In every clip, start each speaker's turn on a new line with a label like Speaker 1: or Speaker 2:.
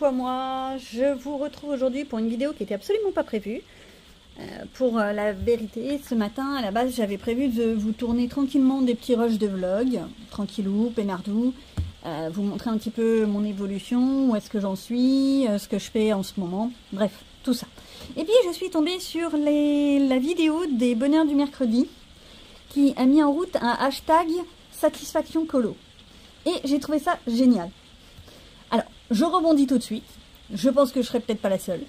Speaker 1: à moi, je vous retrouve aujourd'hui pour une vidéo qui était absolument pas prévue. Pour la vérité, ce matin, à la base, j'avais prévu de vous tourner tranquillement des petits rushs de vlog, tranquillou, peinardou, vous montrer un petit peu mon évolution, où est-ce que j'en suis, ce que je fais en ce moment, bref, tout ça. Et puis, je suis tombée sur la vidéo des bonheurs du mercredi, qui a mis en route un hashtag satisfaction colo. Et j'ai trouvé ça génial. Alors, je rebondis tout de suite. Je pense que je serai peut-être pas la seule.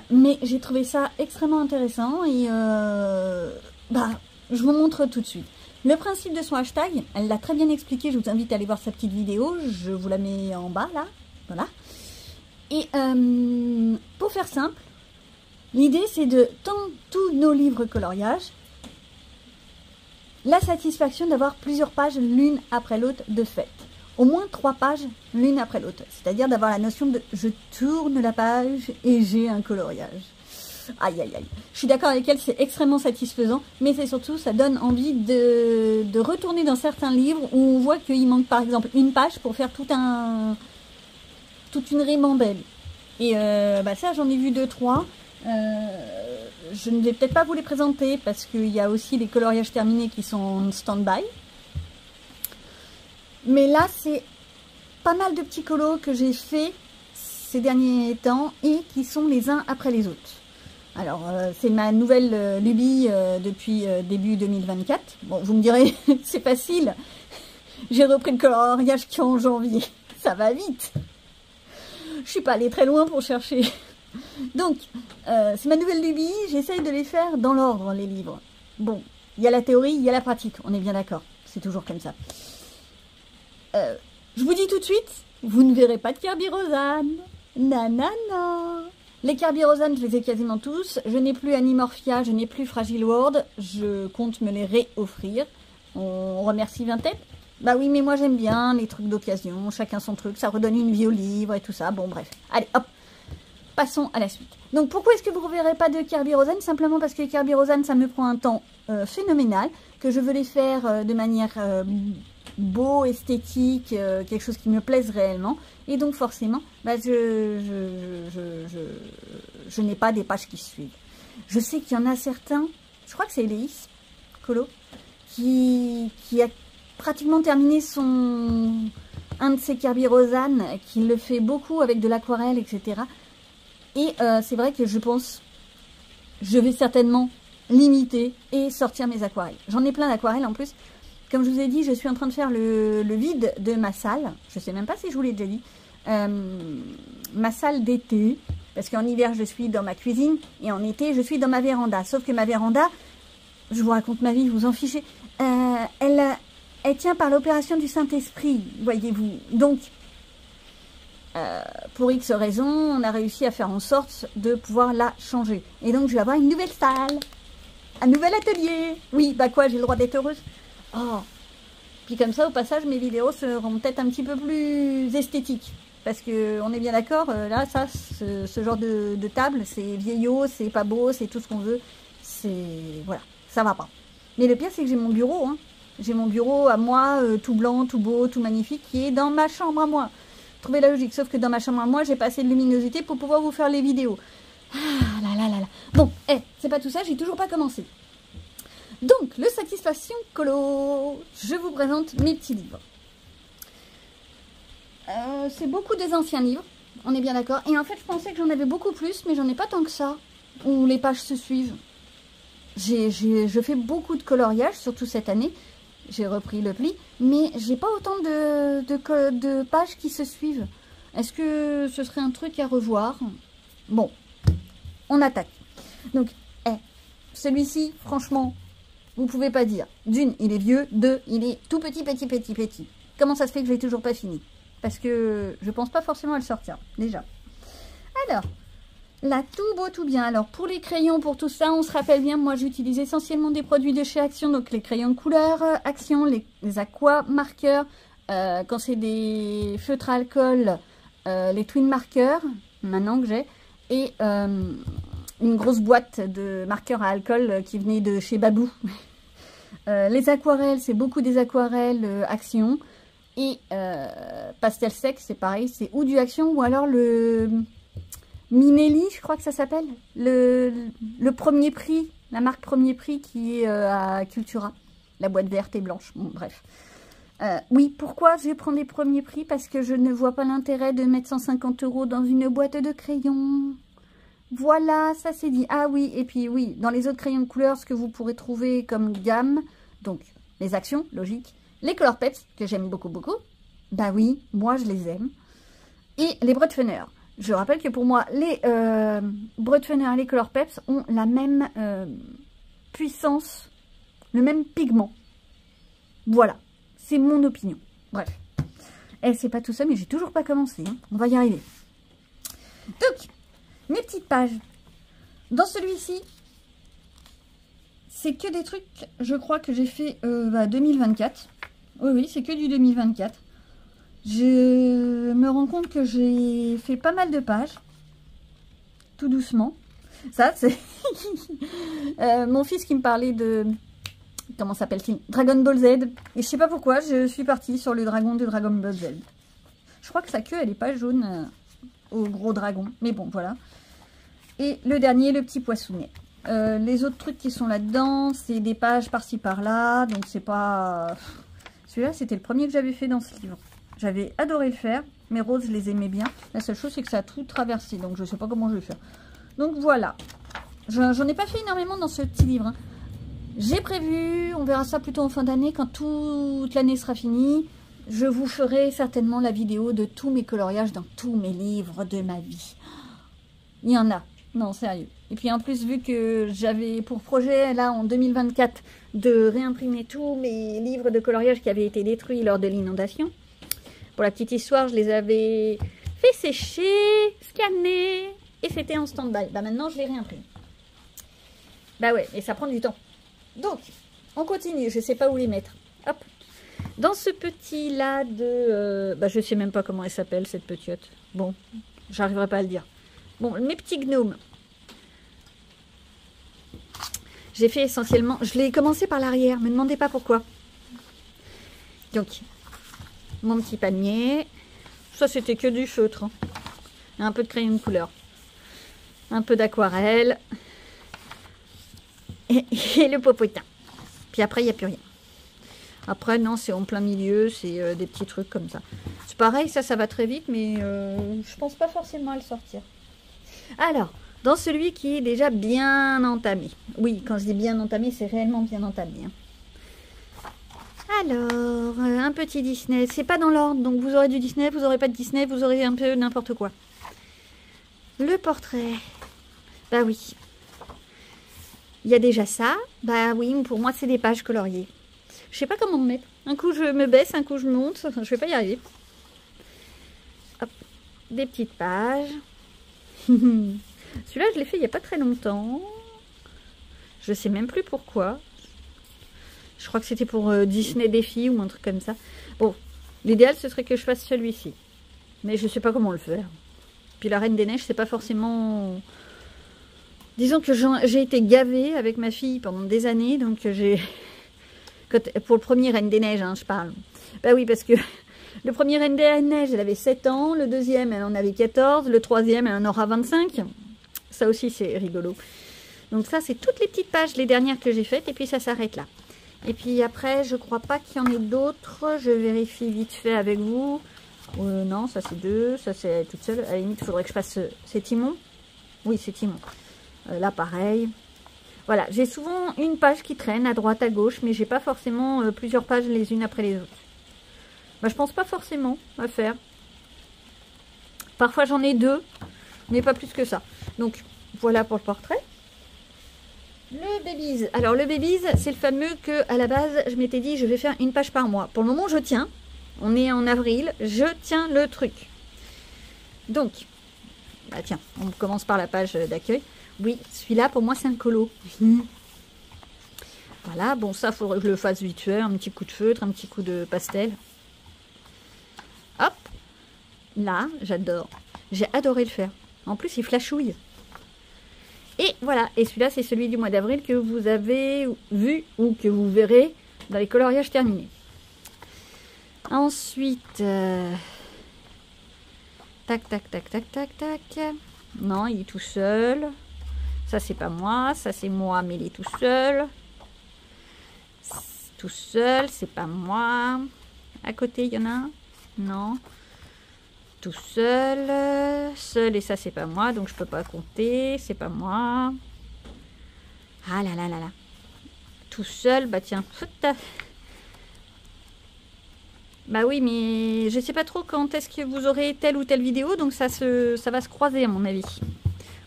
Speaker 1: Mais j'ai trouvé ça extrêmement intéressant et je vous montre tout de suite. Le principe de son hashtag, elle l'a très bien expliqué. Je vous invite à aller voir sa petite vidéo. Je vous la mets en bas, là. Voilà. Et pour faire simple, l'idée c'est de, dans tous nos livres coloriage, la satisfaction d'avoir plusieurs pages l'une après l'autre de fait. Au moins 3 pages l'une après l'autre. C'est-à-dire d'avoir la notion de je tourne la page et j'ai un coloriage. Aïe aïe aïe. Je suis d'accord avec elle, c'est extrêmement satisfaisant, mais c'est surtout, ça donne envie de retourner dans certains livres où on voit qu'il manque par exemple une page pour faire toute une ribambelle. Et ça, j'en ai vu 2-3. Je ne vais peut-être pas vous les présenter parce qu'il y a aussi les coloriages terminés qui sont en stand-by. Mais là, c'est pas mal de petits colos que j'ai fait ces derniers temps et qui sont les uns après les autres. Alors, c'est ma nouvelle lubie depuis début 2024. Bon, vous me direz, c'est facile. J'ai repris le coloriage qu'en janvier. Ça va vite. Je suis pas allée très loin pour chercher. Donc, c'est ma nouvelle lubie. J'essaye de les faire dans l'ordre, les livres. Bon, il y a la théorie, il y a la pratique. On est bien d'accord. C'est toujours comme ça. Je vous dis tout de suite, vous ne verrez pas de Kerby Rosanne. Nanana. Les Kerby Rosanne, je les ai quasiment tous. Je n'ai plus Animorphia, je n'ai plus Fragile World. Je compte me les réoffrir. On remercie Vintep. Bah oui, mais moi j'aime bien les trucs d'occasion. Chacun son truc, ça redonne une vie au livre et tout ça. Bon, bref. Allez, hop. Passons à la suite. Donc, pourquoi est-ce que vous ne reverrez pas de Kerby Rosanne? Simplement parce que les Kerby Rosanne, ça me prend un temps phénoménal. Que je veux les faire de manière beau, esthétique, quelque chose qui me plaise réellement. Et donc, forcément, je n'ai pas des pages qui suivent. Je sais qu'il y en a certains, je crois que c'est Eléis, Colo, qui a pratiquement terminé un de ses Kerby Rosanne, qui le fait beaucoup avec de l'aquarelle, etc. Et c'est vrai que je pense, je vais certainement limiter et sortir mes aquarelles. J'en ai plein d'aquarelles en plus. Comme je vous ai dit, je suis en train de faire le vide de ma salle. Je ne sais même pas si je vous l'ai déjà dit. Ma salle d'été. Parce qu'en hiver, je suis dans ma cuisine. Et en été, je suis dans ma véranda. Sauf que ma véranda, je vous raconte ma vie, vous en fichez. Elle tient par l'opération du Saint-Esprit, voyez-vous. Donc, pour X raisons, on a réussi à faire en sorte de pouvoir la changer. Et donc, je vais avoir une nouvelle salle. Un nouvel atelier. Oui, bah quoi, j'ai le droit d'être heureuse. Oh. Puis comme ça, au passage, mes vidéos seront peut-être un petit peu plus esthétiques. Parce que on est bien d'accord, là, ça, ce genre de table, c'est vieillot, c'est pas beau, c'est tout ce qu'on veut. C'est... Voilà, ça va pas. Mais le pire, c'est que j'ai mon bureau. Hein. J'ai mon bureau à moi, tout blanc, tout beau, tout magnifique, qui est dans ma chambre à moi. Trouvez la logique. Sauf que dans ma chambre à moi, j'ai pas assez de luminosité pour pouvoir vous faire les vidéos. Ah là là là là. Bon, c'est pas tout ça, j'ai toujours pas commencé. Donc, le Satisfaction Colo, je vous présente mes petits livres. C'est beaucoup des anciens livres, on est bien d'accord. Et en fait, je pensais que j'en avais beaucoup plus, mais j'en ai pas tant que ça, où les pages se suivent. Je fais beaucoup de coloriage, surtout cette année. J'ai repris le pli, mais j'ai pas autant de pages qui se suivent. Est-ce que ce serait un truc à revoir? Bon, on attaque. Donc, celui-ci, franchement... Vous pouvez pas dire. D'une, il est vieux. Deux, il est tout petit. Comment ça se fait que je l'ai toujours pas fini? Parce que je pense pas forcément à le sortir, déjà. Alors, là, tout beau, tout bien. Alors, pour les crayons, pour tout ça, on se rappelle bien, moi, j'utilise essentiellement des produits de chez Action. Donc, les crayons de couleur Action, les aqua marqueurs. Quand c'est des feutres à alcool, les twin marqueurs, maintenant que j'ai. Et... une grosse boîte de marqueurs à alcool qui venait de chez Babou. Les aquarelles, c'est beaucoup des aquarelles Action. Et Pastel Sec, c'est pareil, c'est ou du Action ou alors le Minelli, je crois que ça s'appelle. Le premier prix, la marque premier prix qui est à Cultura. La boîte verte et blanche, bon bref. Oui, pourquoi je vais prendre les premiers prix? Parce que je ne vois pas l'intérêt de mettre 150 € dans une boîte de crayons. Voilà, ça c'est dit. Ah oui, et puis oui, dans les autres crayons de couleur, ce que vous pourrez trouver comme gamme, donc les Actions, logique, les Color Peps, que j'aime beaucoup, beaucoup. Bah oui, moi je les aime. Et les Brutfener. Je rappelle que pour moi, les Brutfener et les Color Peps ont la même puissance, le même pigment. Voilà. C'est mon opinion. Bref. Et c'est pas tout ça, mais j'ai toujours pas commencé. Hein. On va y arriver. Donc, mes petites pages. Dans celui-ci, c'est que des trucs, je crois que j'ai fait 2024. Oui, c'est que du 2024. Je me rends compte que j'ai fait pas mal de pages. Tout doucement. Ça, c'est mon fils qui me parlait de... Comment s'appelle-t-il? Dragon Ball Z. Et je sais pas pourquoi, je suis partie sur le dragon de Dragon Ball Z. Je crois que sa queue, elle est pas jaune au gros dragon. Mais bon, voilà. Et le dernier, le petit poissonnet. Les autres trucs qui sont là-dedans, c'est des pages par-ci par-là. Donc c'est pas... Celui-là, c'était le premier que j'avais fait dans ce livre. J'avais adoré le faire. Mes roses, je les aimais bien. La seule chose, c'est que ça a tout traversé. Donc je sais pas comment je vais faire. Donc voilà. J'en ai pas fait énormément dans ce petit livre. Hein. J'ai prévu, on verra ça plutôt en fin d'année, quand toute l'année sera finie. Je vous ferai certainement la vidéo de tous mes coloriages dans tous mes livres de ma vie. Il y en a. Non, sérieux. Et puis en plus, vu que j'avais pour projet, là, en 2024, de réimprimer tous mes livres de coloriage qui avaient été détruits lors de l'inondation. Pour la petite histoire, je les avais fait sécher, scanner, et c'était en stand-by. Bah maintenant, je les réimprime. Bah ouais, et ça prend du temps. Donc, on continue. Je ne sais pas où les mettre. Hop. Dans ce petit-là de... je ne sais même pas comment elle s'appelle, cette petite. Bon, j'arriverai pas à le dire. Bon, mes petits gnomes. J'ai fait essentiellement... Je l'ai commencé par l'arrière. Ne me demandez pas pourquoi. Donc, mon petit panier. Ça, c'était que du feutre. Hein. Un peu de crayon de couleur. Un peu d'aquarelle. Et le popotin. Puis après, il n'y a plus rien. Après, non, c'est en plein milieu. C'est des petits trucs comme ça. C'est pareil, ça va très vite. Mais je pense pas forcément à le sortir. Alors, dans celui qui est déjà bien entamé. Oui, quand je dis bien entamé, c'est réellement bien entamé. Hein. Alors, un petit Disney. C'est pas dans l'ordre. Donc, vous aurez du Disney, vous aurez pas de Disney. Vous aurez un peu n'importe quoi. Le portrait. Bah oui. Il y a déjà ça. Bah oui, pour moi, c'est des pages coloriées. Je sais pas comment me mettre. Un coup, je me baisse, un coup, je monte. Je vais pas y arriver. Hop. Des petites pages. Celui-là, je l'ai fait il n'y a pas très longtemps. Je sais même plus pourquoi. Je crois que c'était pour Disney Défi ou un truc comme ça. Bon, l'idéal, ce serait que je fasse celui-ci. Mais je sais pas comment le faire. Puis la Reine des Neiges, c'est pas forcément... Disons que j'ai été gavée avec ma fille pendant des années, donc j'ai... Pour le premier Reine des Neiges, hein, je parle. Bah oui, parce que le premier Reine des Neiges, elle avait 7 ans, le deuxième, elle en avait 14, le troisième, elle en aura 25. Ça aussi, c'est rigolo. Donc ça, c'est toutes les petites pages, les dernières que j'ai faites, et puis ça s'arrête là. Et puis après, je crois pas qu'il y en ait d'autres. Je vérifie vite fait avec vous. Non, ça c'est 2, ça c'est toute seule. À la limite, il faudrait que je fasse... C'est Timon? Oui, c'est Timon. Là, pareil. Voilà, j'ai souvent une page qui traîne à droite, à gauche, mais j'ai pas forcément plusieurs pages les unes après les autres. Bah, je pense pas forcément à faire. Parfois, j'en ai 2, mais pas plus que ça. Donc, voilà pour le portrait. Le Babies. Alors, le Babies, c'est le fameux que, à la base, je m'étais dit, je vais faire une page par mois. Pour le moment, je tiens. On est en avril. Je tiens le truc. Donc, bah tiens, on commence par la page d'accueil. Oui, celui-là, pour moi, c'est un colo. Voilà, bon, ça, il faudrait que je le fasse vite fait. Un petit coup de feutre, un petit coup de pastel. Hop. Là, j'adore. J'ai adoré le faire. En plus, il flashouille. Et voilà, et celui-là, c'est celui du mois d'avril que vous avez vu ou que vous verrez dans les coloriages terminés. Ensuite, tac, tac, tac, tac, tac, tac. Non, il est tout seul. Ça, c'est pas moi. Ça, c'est moi, mais il est tout seul. Tout seul, c'est pas moi. À côté, il y en a un? Non. Tout seul. Seul, et ça, c'est pas moi. Donc, je peux pas compter. C'est pas moi. Ah là là là là. Tout seul, bah tiens. Bah oui, mais je sais pas trop quand est-ce que vous aurez telle ou telle vidéo. Donc, ça va se croiser, à mon avis.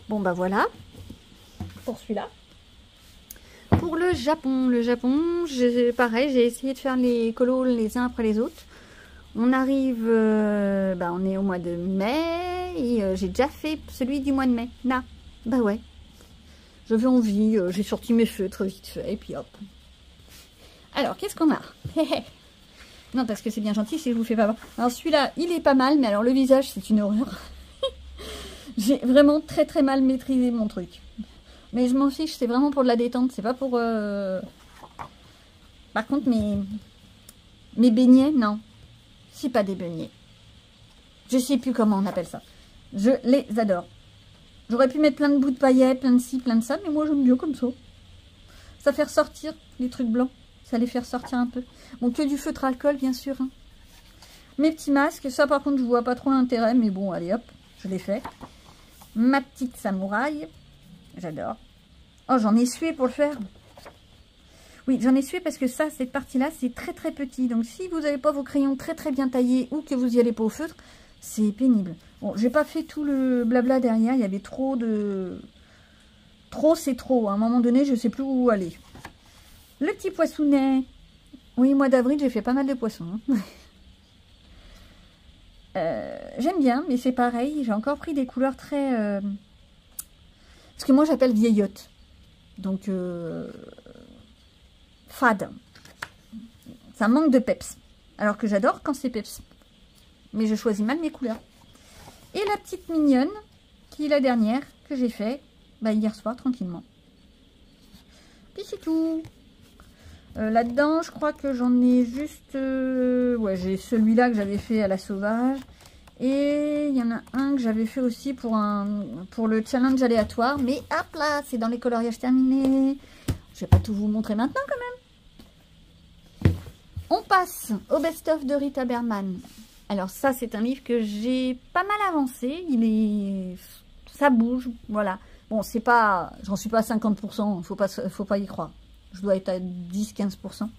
Speaker 1: Bon, bah voilà. Pour celui-là. Pour le Japon, pareil, j'ai essayé de faire les colos les uns après les autres. On arrive, on est au mois de mai et j'ai déjà fait celui du mois de mai. Là, bah ouais. J'avais envie, j'ai sorti mes feutres vite fait et puis hop. Alors, qu'est-ce qu'on a? Non, parce que c'est bien gentil si je vous fais pas voir. Alors celui-là, il est pas mal, mais alors le visage, c'est une horreur. J'ai vraiment très très mal maîtrisé mon truc. Mais je m'en fiche, c'est vraiment pour de la détente, c'est pas pour... Par contre, mes beignets, non. C'est pas des beignets. Je sais plus comment on appelle ça. Je les adore. J'aurais pu mettre plein de bouts de paillettes, plein de ci, plein de ça, mais moi j'aime mieux comme ça. Ça fait ressortir les trucs blancs. Ça les fait ressortir un peu. Bon, que du feutre alcool, bien sûr. Hein. Mes petits masques, ça par contre, je vois pas trop l'intérêt, mais bon, allez hop, je l'ai fait. Ma petite samouraï. J'adore. Oh, j'en ai sué pour le faire. Oui, j'en ai sué parce que ça, cette partie-là, c'est très très petit. Donc, si vous n'avez pas vos crayons très très bien taillés ou que vous y allez pas au feutre, c'est pénible. Bon, j'ai pas fait tout le blabla derrière. Il y avait trop de... Trop, c'est trop. À un moment donné, je sais plus où aller. Le petit poissonnet. Oui, mois d'avril, j'ai fait pas mal de poissons. J'aime bien, mais c'est pareil. J'ai encore pris des couleurs très... Ce que moi j'appelle vieillotte. Donc, fade. Ça manque de peps. Alors que j'adore quand c'est peps. Mais je choisis mal mes couleurs. Et la petite mignonne, qui est la dernière, que j'ai fait hier soir, tranquillement. Puis c'est tout. Là-dedans, je crois que j'en ai juste... ouais, j'ai celui-là que j'avais fait à la sauvage. Et il y en a un que j'avais fait aussi pour le challenge aléatoire. Mais hop là, c'est dans les coloriages terminés. Je vais pas tout vous montrer maintenant quand même. On passe au best-of de Rita Berman. Alors ça, c'est un livre que j'ai pas mal avancé. Ça bouge, voilà. Bon, c'est pas... J'en suis pas à 50%, faut pas y croire. Je dois être à 10-15%.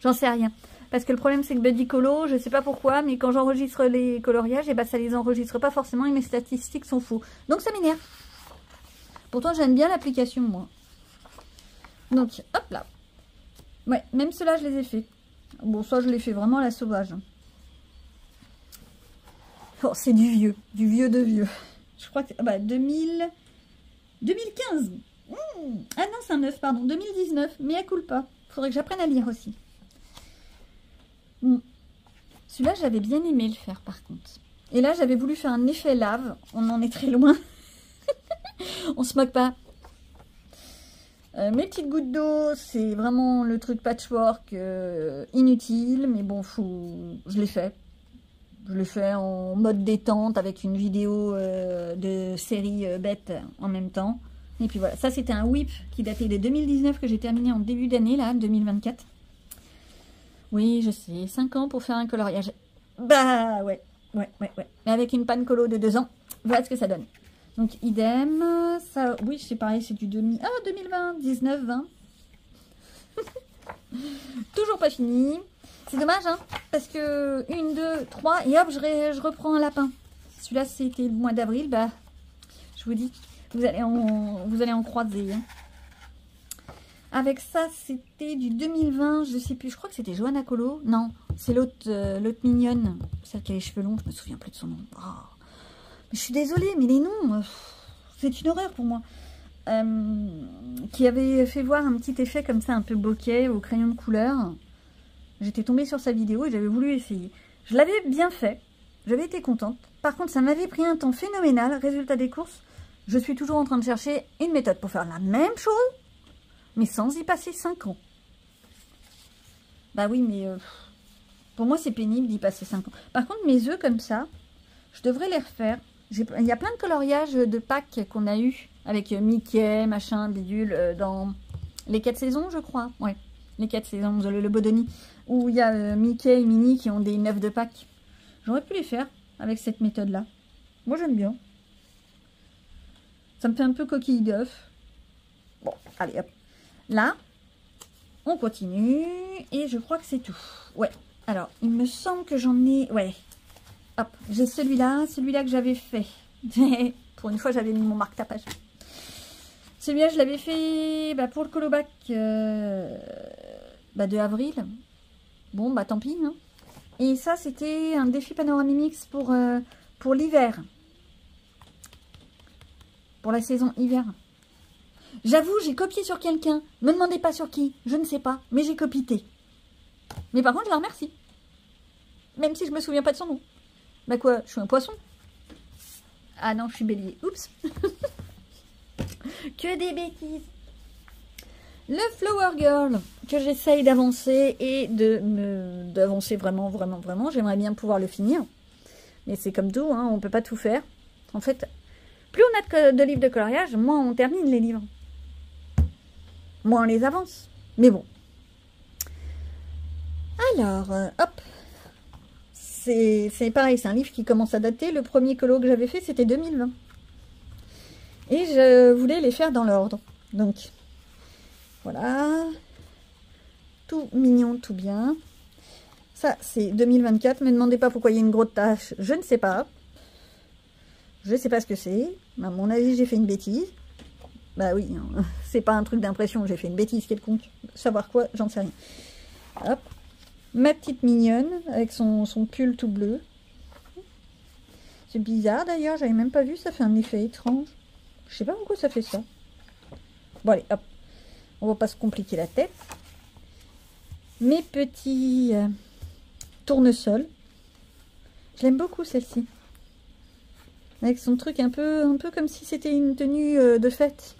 Speaker 1: J'en sais rien. Parce que le problème, c'est que Buddy Colo, je sais pas pourquoi, mais quand j'enregistre les coloriages, et ça les enregistre pas forcément et mes statistiques sont faux. Donc ça m'énerve. Pourtant, j'aime bien l'application, moi. Donc, hop là. Ouais, même ceux-là, je les ai faits. Bon, ça, je les fais vraiment à la sauvage. Oh, c'est du vieux de vieux. Je crois que... 2015. Ah non, c'est un 9, pardon. 2019, mais à culpa. Faudrait que j'apprenne à lire aussi. Celui-là, j'avais bien aimé le faire, par contre. Et là, j'avais voulu faire un effet lave. On en est très loin. On se moque pas. Mes petites gouttes d'eau, c'est vraiment le truc patchwork inutile. Mais bon, je l'ai fait. Je l'ai fait en mode détente avec une vidéo de série bête en même temps. Et puis voilà, ça c'était un whip qui datait de 2019 que j'ai terminé en début d'année, là, 2024. Oui, je sais, 5 ans pour faire un coloriage. Bah ouais. Mais avec une panne colo de 2 ans, voilà ce que ça donne. Donc idem, ça, oui c'est pareil, c'est du 2020, 19, 20. Toujours pas fini. C'est dommage, hein, parce que 1, 2, 3, et hop, je reprends un lapin. Celui-là, c'était le mois d'avril, bah, je vous dis, vous allez en croiser. Hein. Avec ça, c'était du 2020, je sais plus, je crois que c'était Johanna Colo. Non, c'est l'autre mignonne, celle qui a les cheveux longs, je me souviens plus de son nom. Oh. Je suis désolée, mais les noms, c'est une horreur pour moi. Qui avait fait voir un petit effet comme ça, un peu bokeh, au crayon de couleur. J'étais tombée sur sa vidéo et j'avais voulu essayer. Je l'avais bien fait, j'avais été contente. Par contre, ça m'avait pris un temps phénoménal. Résultat des courses, je suis toujours en train de chercher une méthode pour faire la même chose, mais sans y passer 5 ans. Bah oui, mais Pour moi, c'est pénible d'y passer 5 ans. Par contre, mes œufs comme ça, je devrais les refaire. Il y a plein de coloriages de Pâques qu'on a eu avec Mickey, machin, bidule, dans les 4 saisons, je crois. Ouais, les 4 saisons, le Bodoni, où il y a Mickey et Minnie qui ont des 9 de Pâques. J'aurais pu les faire avec cette méthode-là. Moi, j'aime bien. Ça me fait un peu coquille d'œuf. Bon, allez, hop. Là, on continue. Et je crois que c'est tout. Ouais. Alors, il me semble que j'en ai... Ouais. Hop, j'ai celui-là que j'avais fait. Pour une fois, j'avais mis mon marque-tapage. Celui-là, je l'avais fait pour le colobac de avril. Bon, tant pis. Hein. Et ça, c'était un défi Panoramimix pour l'hiver. Pour la saison hiver. J'avoue, j'ai copié sur quelqu'un. Ne me demandez pas sur qui. Je ne sais pas. Mais j'ai copié. Mais par contre, je la remercie. Même si je me souviens pas de son nom. Bah quoi, je suis un poisson? Ah non, je suis bélier. Oups. Que des bêtises. Le Flower Girl, que j'essaye d'avancer et d'avancer vraiment. J'aimerais bien pouvoir le finir. Mais c'est comme tout, hein, on ne peut pas tout faire. En fait, plus on a de livres de coloriage, moins on termine les livres. Moins on les avance. Mais bon. Alors, hop. C'est pareil, c'est un livre qui commence à dater. Le premier colo que j'avais fait, c'était 2020. Et je voulais les faire dans l'ordre. Donc, voilà. Tout mignon, tout bien. Ça, c'est 2024. Ne me demandez pas pourquoi il y a une grosse tache. Je ne sais pas. Je ne sais pas ce que c'est. À mon avis, j'ai fait une bêtise. Bah oui, hein. C'est pas un truc d'impression. J'ai fait une bêtise quelconque. Savoir quoi, j'en sais rien. Hop. Ma petite mignonne avec son pull tout bleu. C'est bizarre d'ailleurs, j'avais même pas vu, ça fait un effet étrange. Je sais pas pourquoi ça fait ça. Bon allez, hop. On va pas se compliquer la tête. Mes petits tournesols. Je l'aime beaucoup celle-ci. Avec son truc un peu comme si c'était une tenue de fête.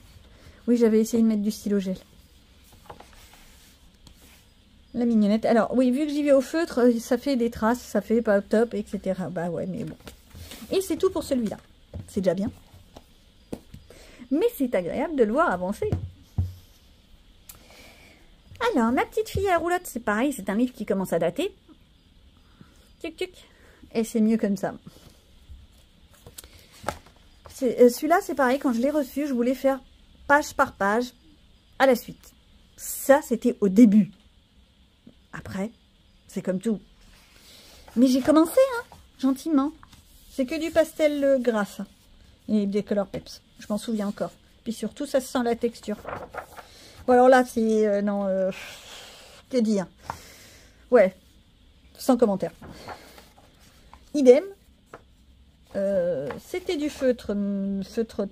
Speaker 1: Oui, j'avais essayé de mettre du stylo gel. La mignonnette. Alors, oui, vu que j'y vais au feutre, ça fait des traces, ça fait pas top, etc. Bah ouais, mais bon. Et c'est tout pour celui-là. C'est déjà bien. Mais c'est agréable de le voir avancer. Alors, ma petite fille à roulotte, c'est pareil, c'est un livre qui commence à dater. Tuc, tuc. Et c'est mieux comme ça. Celui-là, c'est pareil, quand je l'ai reçu, je voulais faire page par page à la suite. Ça, c'était au début. Après, c'est comme tout. Mais j'ai commencé, hein, gentiment. C'est que du pastel gras, ça. Et des Color Peps. Je m'en souviens encore. Puis surtout, ça sent la texture. Bon, alors là, c'est... que dire? Ouais, sans commentaire. Idem. C'était du feutre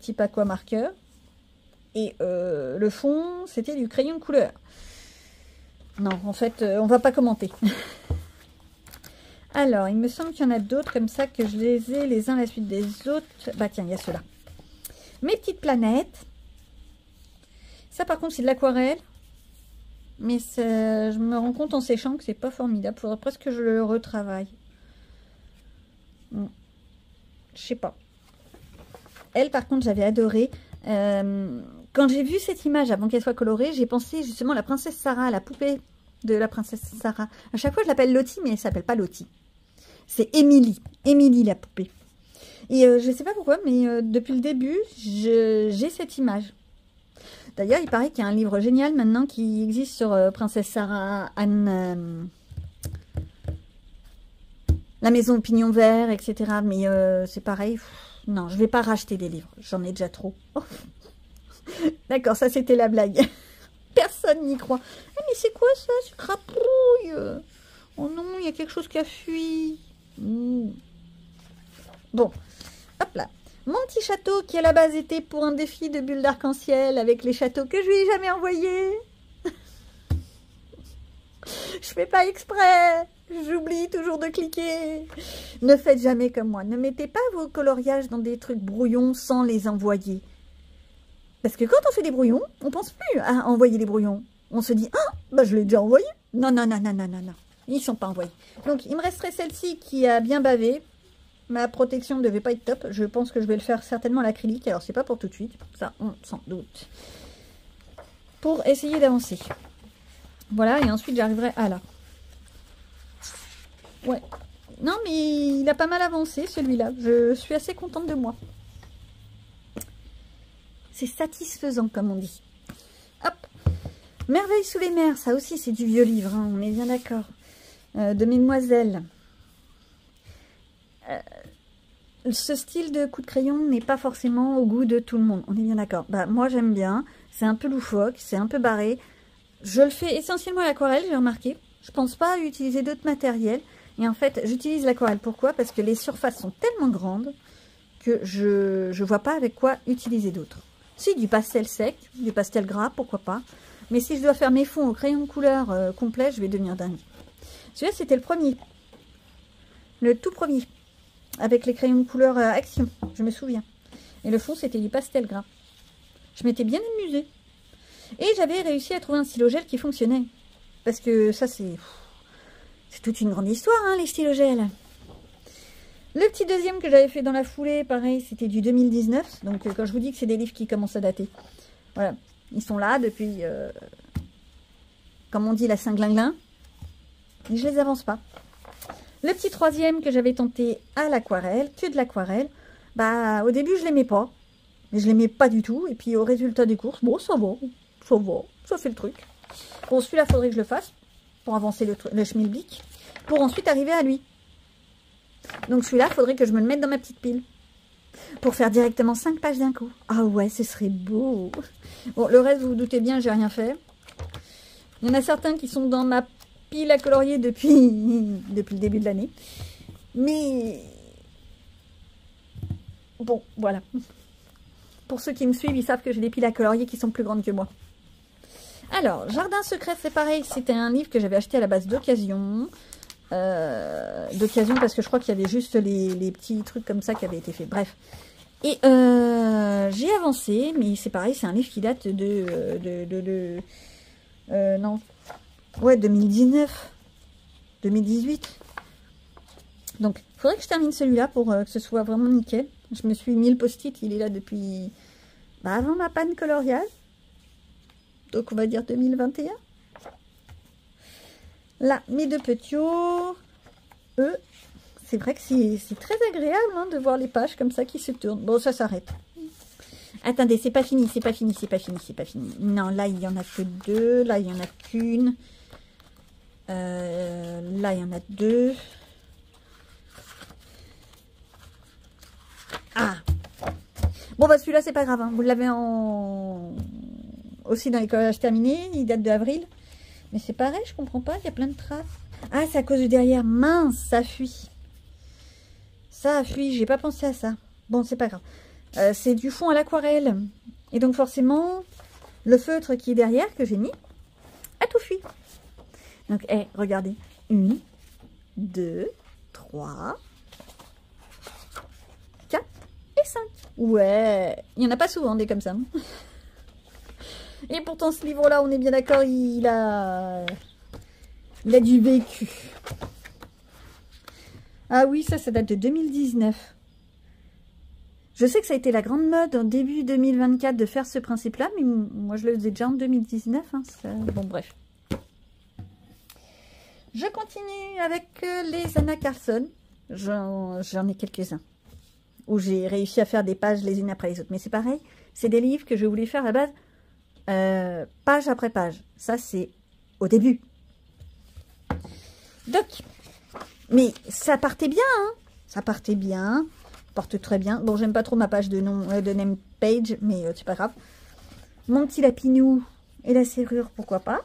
Speaker 1: type aqua marqueur. Et le fond, c'était du crayon de couleur. Non, en fait, on va pas commenter. Alors, il me semble qu'il y en a d'autres comme ça que je les ai les uns à la suite des autres. Bah tiens, il y a ceux-là. Mes petites planètes. Ça, par contre, c'est de l'aquarelle. Mais je me rends compte en séchant que c'est pas formidable. Il faudrait presque que je le retravaille. Je sais pas. Elle, par contre, j'avais adoré. Quand j'ai vu cette image avant qu'elle soit colorée, j'ai pensé justement à la princesse Sarah, la poupée de la princesse Sarah. À chaque fois, je l'appelle Lottie, mais elle s'appelle pas Lottie. C'est Émilie. Émilie, la poupée. Et je sais pas pourquoi, mais depuis le début, j'ai cette image. D'ailleurs, il paraît qu'il y a un livre génial maintenant qui existe sur Princesse Sarah, Anne, la maison au pignon vert, etc. Mais c'est pareil. Non, je vais pas racheter des livres. J'en ai déjà trop. Oh. D'accord, ça c'était la blague. Personne n'y croit. Ah, mais c'est quoi ça? C'est crapouille. Oh non, il y a quelque chose qui a fui. Bon, hop là. Mon petit château qui à la base était pour un défi de bulles d'arc-en-ciel avec les châteaux que je lui ai jamais envoyés. Je fais pas exprès. J'oublie toujours de cliquer. Ne faites jamais comme moi. Ne mettez pas vos coloriages dans des trucs brouillons sans les envoyer. Parce que quand on fait des brouillons, on pense plus à envoyer les brouillons. On se dit, ah, bah je l'ai déjà envoyé. Non, non, non, non, non, non, non. Ils sont pas envoyés. Donc, il me resterait celle-ci qui a bien bavé. Ma protection ne devait pas être top. Je pense que je vais le faire certainement à l'acrylique. Alors, c'est pas pour tout de suite. Ça, on s'en doute. Pour essayer d'avancer. Voilà, et ensuite, j'arriverai à là. Ouais. Non, mais il a pas mal avancé, celui-là. Je suis assez contente de moi. C'est satisfaisant, comme on dit. Hop. Merveille sous les mers, ça aussi, c'est du vieux livre, hein, on est bien d'accord. De Mesdemoiselles. Ce style de coup de crayon n'est pas forcément au goût de tout le monde. On est bien d'accord. Bah, moi, j'aime bien. C'est un peu loufoque, c'est un peu barré. Je le fais essentiellement à l'aquarelle, j'ai remarqué. Je pense pas utiliser d'autres matériels. Et en fait, j'utilise l'aquarelle. Pourquoi? Parce que les surfaces sont tellement grandes que je vois pas avec quoi utiliser d'autres. Si, du pastel sec, du pastel gras, pourquoi pas. Mais si je dois faire mes fonds au crayon de couleur complet, je vais devenir dingue. Celui-là, c'était le premier. Le tout premier. Avec les crayons de couleur Action, je me souviens. Et le fond, c'était du pastel gras. Je m'étais bien amusée. Et j'avais réussi à trouver un stylo gel qui fonctionnait. Parce que ça, c'est toute une grande histoire, hein, les stylos gel. Le petit deuxième que j'avais fait dans la foulée, pareil, c'était du 2019. Donc, quand je vous dis que c'est des livres qui commencent à dater. Voilà. Ils sont là depuis, comme on dit, la Saint-Glinglin. Et je les avance pas. Le petit troisième que j'avais tenté à l'aquarelle, que de l'aquarelle, bah au début je l'aimais pas. Mais je l'aimais pas du tout. Et puis au résultat des courses, bon ça va, ça fait le truc. Bon celui-là faudrait que je le fasse pour avancer le schmilblick, pour ensuite arriver à lui. Donc celui-là, faudrait que je me le mette dans ma petite pile. Pour faire directement 5 pages d'un coup. Ah ouais, ce serait beau. Bon, le reste, vous vous doutez bien, j'ai rien fait. Il y en a certains qui sont dans ma pile à colorier depuis le début de l'année. Mais bon, voilà. Pour ceux qui me suivent, ils savent que j'ai des piles à colorier qui sont plus grandes que moi. Alors, Jardin secret, c'est pareil. C'était un livre que j'avais acheté à la base d'occasion. D'occasion parce que je crois qu'il y avait juste les petits trucs comme ça qui avaient été faits. Bref. Et j'ai avancé, mais c'est pareil, c'est un livre qui date non. Ouais, 2019. 2018. Donc, il faudrait que je termine celui-là pour que ce soit vraiment nickel. Je me suis mis le post-it, il est là depuis avant ma panne coloriale. Donc, on va dire 2021. Là, mes deux petits, eux, c'est vrai que c'est très agréable hein, de voir les pages comme ça qui se tournent. Bon, ça s'arrête. Attendez, c'est pas fini, c'est pas fini, c'est pas fini, c'est pas fini. Non, là, il y en a que 2. Là, il y en a qu'une. Là, il y en a 2. Ah! Bon, bah, celui-là, c'est pas grave. Hein. Vous l'avez aussi dans les collages terminés. Il date d'avril. Mais c'est pareil, je comprends pas. Il y a plein de traces. Ah, c'est à cause de derrière. Mince, ça fuit. Ça a fui, j'ai pas pensé à ça. Bon, c'est pas grave. C'est du fond à l'aquarelle. Et donc, forcément, le feutre qui est derrière, que j'ai mis, a tout fui. Donc, regardez. 1, 2, 3, 4 et 5. Ouais, il n'y en a pas souvent des comme ça. Et pourtant, ce livre-là, on est bien d'accord, il a du vécu. Ah oui, ça date de 2019. Je sais que ça a été la grande mode en début 2024 de faire ce principe-là, mais moi, je le faisais déjà en 2019. Hein, bon, bref. Je continue avec les Anna Carlson. J'en ai quelques-uns. Où j'ai réussi à faire des pages les unes après les autres. Mais c'est pareil, c'est des livres que je voulais faire à la base, page après page. Ça, c'est au début. Donc, mais ça partait bien, hein. Ça partait bien, porte très bien. Bon, j'aime pas trop ma page de name page, mais c'est pas grave. Mon petit lapinou et la serrure, pourquoi pas.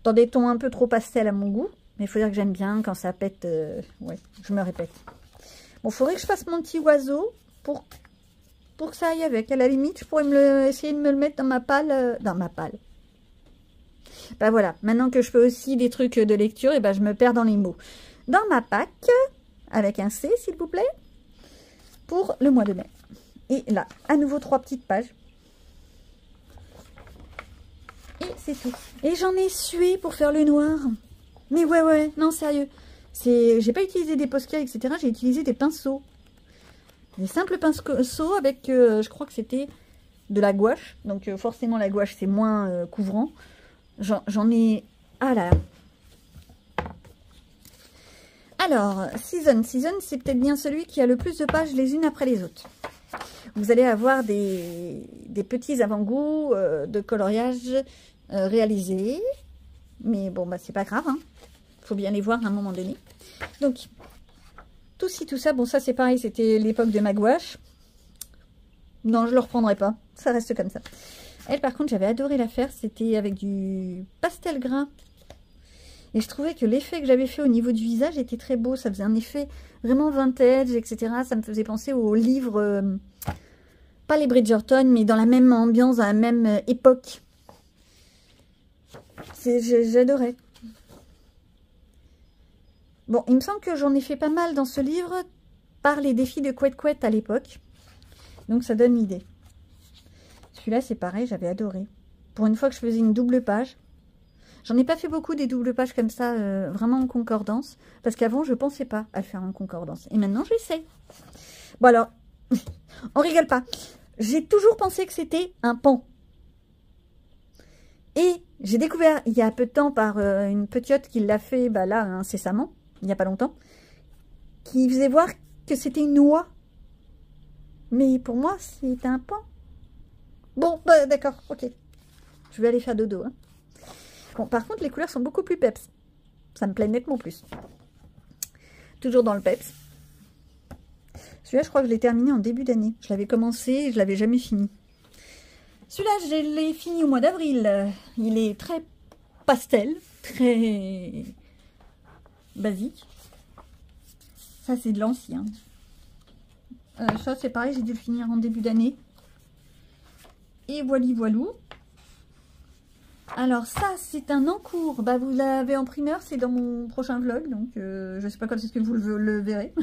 Speaker 1: Dans des tons un peu trop pastel à mon goût, mais il faut dire que j'aime bien quand ça pète. Ouais, je me répète. Bon, il faudrait que je fasse mon petit oiseau pour que ça aille avec. À la limite, je pourrais essayer de me le mettre dans ma palle. Dans ma palle. Ben voilà, maintenant que je fais aussi des trucs de lecture, et ben je me perds dans les mots. Dans ma pack, avec un C, s'il vous plaît, pour le mois de mai. Et là, à nouveau 3 petites pages. Et c'est tout. Et j'en ai sué pour faire le noir. Mais ouais, non, sérieux. J'ai pas utilisé des Posca, etc. J'ai utilisé des pinceaux. Des simples pinceaux avec, je crois que c'était de la gouache. Donc forcément, la gouache, c'est moins couvrant. J'en ai... Ah là là. Alors, Season, c'est peut-être bien celui qui a le plus de pages les unes après les autres. Vous allez avoir des petits avant-goûts de coloriage réalisés. Mais bon, bah c'est pas grave. Hein. Faut bien les voir à un moment donné. Donc, tout ci, tout ça. Bon, ça c'est pareil, c'était l'époque de ma gouache. Non, je le reprendrai pas. Ça reste comme ça. Elle, par contre, j'avais adoré la faire. C'était avec du pastel gras. Et je trouvais que l'effet que j'avais fait au niveau du visage était très beau. Ça faisait un effet vraiment vintage, etc. Ça me faisait penser aux livres, pas les Bridgerton, mais dans la même ambiance, à la même époque. J'adorais. Bon, il me semble que j'en ai fait pas mal dans ce livre par les défis de Couette Couette à l'époque. Donc ça donne l'idée. Celui-là, c'est pareil, j'avais adoré. Pour une fois que je faisais une double page. J'en ai pas fait beaucoup des doubles pages comme ça, vraiment en concordance. Parce qu'avant, je pensais pas à le faire en concordance. Et maintenant, j'essaie. Bon alors, on rigole pas. J'ai toujours pensé que c'était un pan. Et j'ai découvert il y a peu de temps par une petite qui l'a fait bah là incessamment, il n'y a pas longtemps, qui faisait voir que c'était une noix. Mais pour moi, c'est un pan. Bon, bah, d'accord, ok. Je vais aller faire dodo. Hein. Bon, par contre, les couleurs sont beaucoup plus peps. Ça me plaît nettement plus. Toujours dans le peps. Celui-là, je crois que je l'ai terminé en début d'année. Je l'avais commencé et je l'avais jamais fini. Celui-là, je l'ai fini au mois d'avril. Il est très pastel, très basique. Ça, c'est de l'ancien. Ça, c'est pareil, j'ai dû le finir en début d'année. Et voilou. Alors ça, c'est un encours. Bah, vous l'avez en primeur, c'est dans mon prochain vlog. Donc, je ne sais pas quand est-ce que vous le verrez.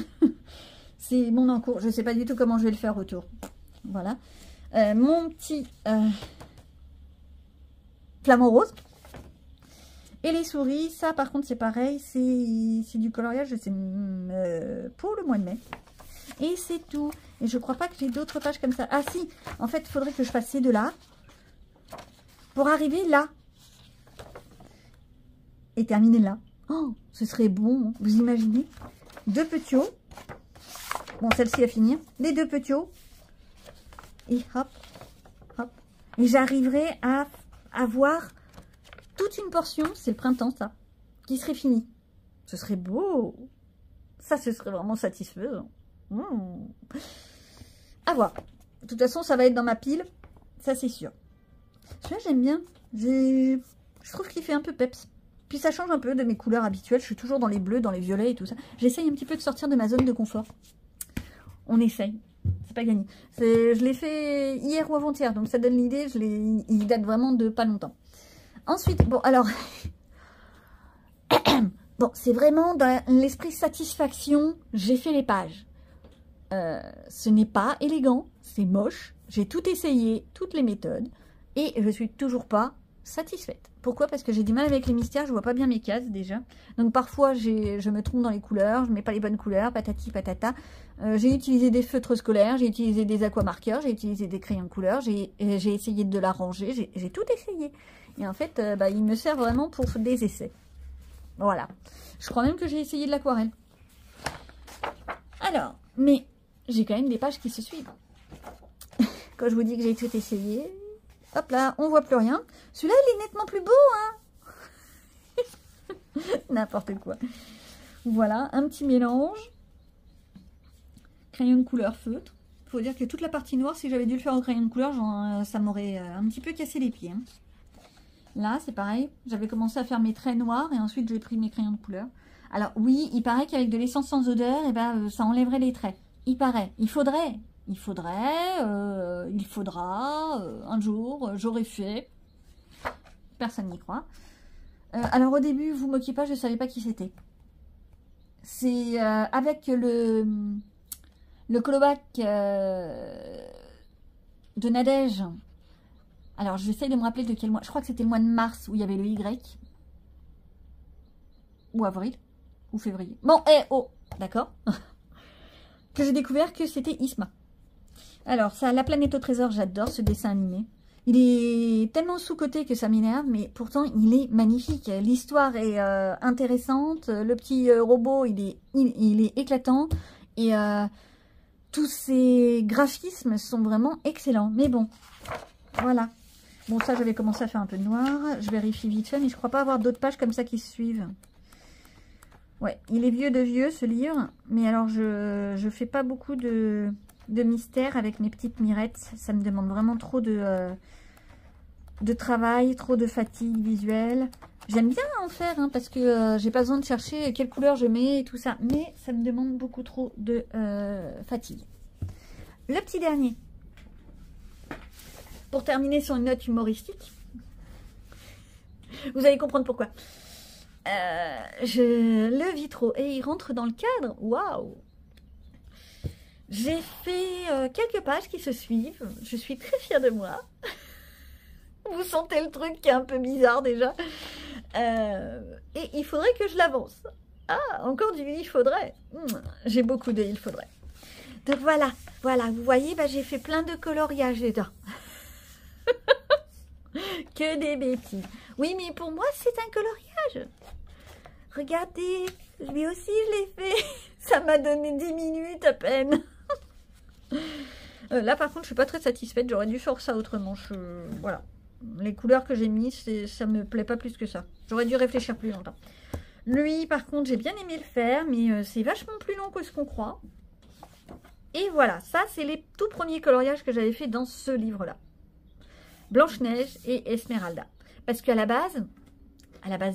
Speaker 1: C'est mon encours. Je ne sais pas du tout comment je vais le faire autour. Voilà. Mon petit flamant rose. Et les souris, ça par contre c'est pareil, c'est du coloriage, c'est pour le mois de mai. Et c'est tout. Et je crois pas que j'ai d'autres pages comme ça. Ah si, en fait il faudrait que je fasse ces deux-là pour arriver là. Et terminer là. Oh, ce serait bon, vous imaginez? Deux petits hauts. Bon, celle-ci à finir. Les deux petits hauts. Et hop, hop. Et j'arriverai à avoir toute une portion, c'est le printemps ça, qui serait fini. Ce serait beau. Ça, ce serait vraiment satisfaisant. À voir. De toute façon, ça va être dans ma pile. Ça, c'est sûr. Celui-là, j'aime bien. Je trouve qu'il fait un peu peps. Puis ça change un peu de mes couleurs habituelles. Je suis toujours dans les bleus, dans les violets et tout ça. J'essaye un petit peu de sortir de ma zone de confort. On essaye. C'est pas gagné. Je l'ai fait hier ou avant-hier, donc ça donne l'idée. Il date vraiment de pas longtemps. Ensuite, bon, alors... bon, c'est vraiment dans l'esprit satisfaction. J'ai fait les pages. Ce n'est pas élégant, c'est moche. J'ai tout essayé, toutes les méthodes. Et je suis toujours pas satisfaite. Pourquoi? Parce que j'ai du mal avec les mystères, je vois pas bien mes cases déjà. Donc parfois je me trompe dans les couleurs, je mets pas les bonnes couleurs, patati patata. J'ai utilisé des feutres scolaires, j'ai utilisé des aquamarqueurs, j'ai utilisé des crayons de couleur, j'ai essayé de l'arranger, j'ai tout essayé. Et en fait, il me sert vraiment pour des essais. Voilà. Je crois même que j'ai essayé de l'aquarelle. Alors, mais j'ai quand même des pages qui se suivent. Quand je vous dis que j'ai tout essayé... Hop là, on voit plus rien. Celui-là, il est nettement plus beau, hein. N'importe quoi. Voilà, un petit mélange. Crayon de couleur feutre. Il faut dire que toute la partie noire, si j'avais dû le faire au crayon de couleur, ça m'aurait un petit peu cassé les pieds. Hein. Là, c'est pareil. J'avais commencé à faire mes traits noirs et ensuite j'ai pris mes crayons de couleur. Alors oui, il paraît qu'avec de l'essence sans odeur, ça enlèverait les traits. Il paraît. Il faudra, un jour, j'aurais fait. Personne n'y croit. Alors au début, vous moquiez pas, je ne savais pas qui c'était. C'est avec le colobac de Nadège. Alors j'essaie de me rappeler de quel mois. Je crois que c'était le mois de mars où il y avait le Y. ou avril, ou février. Bon, oh, d'accord. Que j'ai découvert que c'était Isma. Alors, ça, La planète au trésor, j'adore ce dessin animé. Il est tellement sous-coté que ça m'énerve, mais pourtant, il est magnifique. L'histoire est intéressante. Le petit robot, il est éclatant. Et tous ces graphismes sont vraiment excellents. Mais bon, voilà. Bon, ça, j'avais commencé à faire un peu de noir. Je vérifie vite fait, mais je crois pas avoir d'autres pages comme ça qui se suivent. Ouais, il est vieux de vieux, ce livre. Mais alors, je fais pas beaucoup de mystère avec mes petites mirettes. Ça me demande vraiment trop de travail, trop de fatigue visuelle. J'aime bien en faire, hein, parce que j'ai pas besoin de chercher quelle couleur je mets et tout ça. Mais ça me demande beaucoup trop de fatigue. Le petit dernier. Pour terminer sur une note humoristique. Vous allez comprendre pourquoi. Le vitraux et il rentre dans le cadre. Waouh! J'ai fait quelques pages qui se suivent. Je suis très fière de moi. Vous sentez le truc qui est un peu bizarre déjà. Et il faudrait que je l'avance. Ah, encore du il faudrait. J'ai beaucoup de il faudrait. Donc voilà, vous voyez, bah, j'ai fait plein de coloriages dedans. Que des bêtises. Oui, mais pour moi, c'est un coloriage. Regardez, lui aussi, je l'ai fait. Ça m'a donné 10 minutes à peine. Là, par contre, je suis pas très satisfaite. J'aurais dû faire ça autrement. Voilà. Les couleurs que j'ai mises, ça me plaît pas plus que ça. J'aurais dû réfléchir plus longtemps. Lui, par contre, j'ai bien aimé le faire, mais c'est vachement plus long que ce qu'on croit. Et voilà, ça, c'est les tout premiers coloriages que j'avais fait dans ce livre-là. Blanche-Neige et Esmeralda. Parce qu'à la base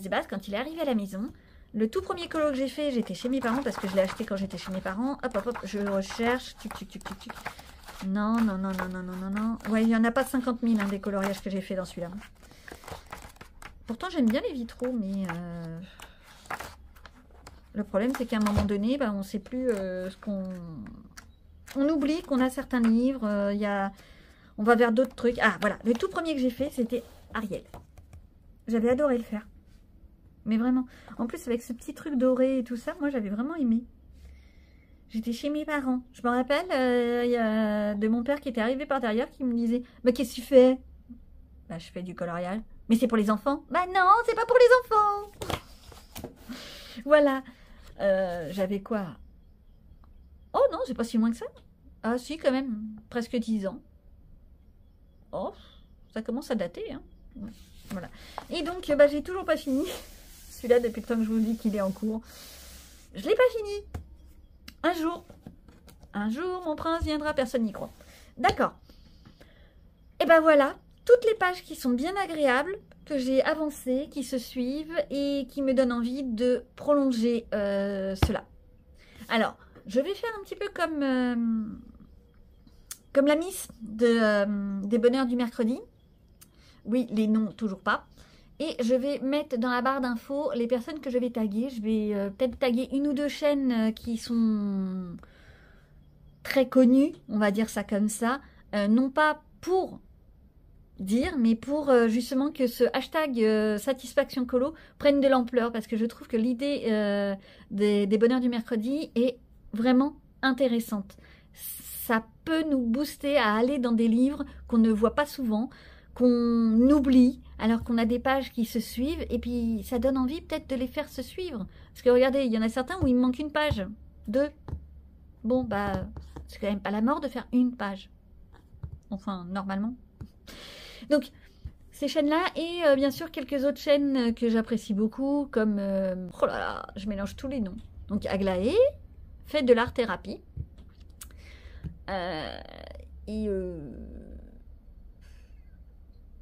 Speaker 1: des bases, quand il est arrivé à la maison, le tout premier colo que j'ai fait, j'étais chez mes parents, parce que je l'ai acheté quand j'étais chez mes parents. Hop, hop, hop, je recherche. Non. Ouais, il n'y en a pas 50 000 hein, des coloriages que j'ai fait dans celui-là. Pourtant, j'aime bien les vitraux, mais le problème, c'est qu'à un moment donné, bah, on ne sait plus ce qu'on... On oublie qu'on a certains livres, on va vers d'autres trucs. Ah, voilà, le tout premier que j'ai fait, c'était Ariel. J'avais adoré le faire. Mais vraiment. En plus, avec ce petit truc doré et tout ça, moi, j'avais vraiment aimé. J'étais chez mes parents. Je me rappelle de mon père qui était arrivé par derrière qui me disait « Mais qu'est-ce que tu fais ?» Bah, je fais du coloriage. « Mais c'est pour les enfants ?» Bah non, c'est pas pour les enfants. Voilà. J'avais quoi? Oh non, c'est pas si moins que ça. Ah si, quand même. Presque 10 ans. Oh, ça commence à dater. Hein. Voilà. Et donc, bah, j'ai toujours pas fini. Celui-là, depuis le temps que je vous dis qu'il est en cours. Je l'ai pas fini. Un jour, mon prince viendra, personne n'y croit. D'accord. Et ben voilà, toutes les pages qui sont bien agréables, que j'ai avancées, qui se suivent et qui me donnent envie de prolonger cela. Alors, je vais faire un petit peu comme la miss des bonheurs du mercredi. Oui, les noms, toujours pas. Et je vais mettre dans la barre d'infos les personnes que je vais taguer. Je vais peut-être taguer une ou deux chaînes qui sont très connues, on va dire ça comme ça. Non pas pour dire, mais pour justement que ce hashtag satisfaction colo prenne de l'ampleur. Parce que je trouve que l'idée des bonheurs du mercredi est vraiment intéressante. Ça peut nous booster à aller dans des livres qu'on ne voit pas souvent, qu'on oublie, alors qu'on a des pages qui se suivent, et puis ça donne envie peut-être de les faire se suivre. Parce que regardez, il y en a certains où il me manque une page, 2. Bon, bah, c'est quand même pas la mort de faire une page. Enfin, normalement. Donc, ces chaînes-là, et bien sûr quelques autres chaînes que j'apprécie beaucoup, comme, oh là là, je mélange tous les noms. Donc, Aglaé, fait de l'art-thérapie. Et...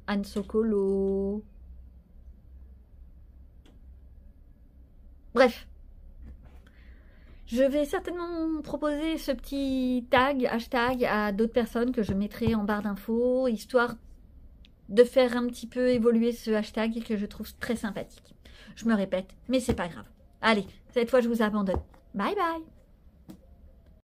Speaker 1: Anne Sokolo. Bref. Je vais certainement proposer ce petit tag, hashtag à d'autres personnes que je mettrai en barre d'infos, histoire de faire un petit peu évoluer ce hashtag que je trouve très sympathique. Je me répète, mais c'est pas grave. Allez, cette fois je vous abandonne. Bye bye.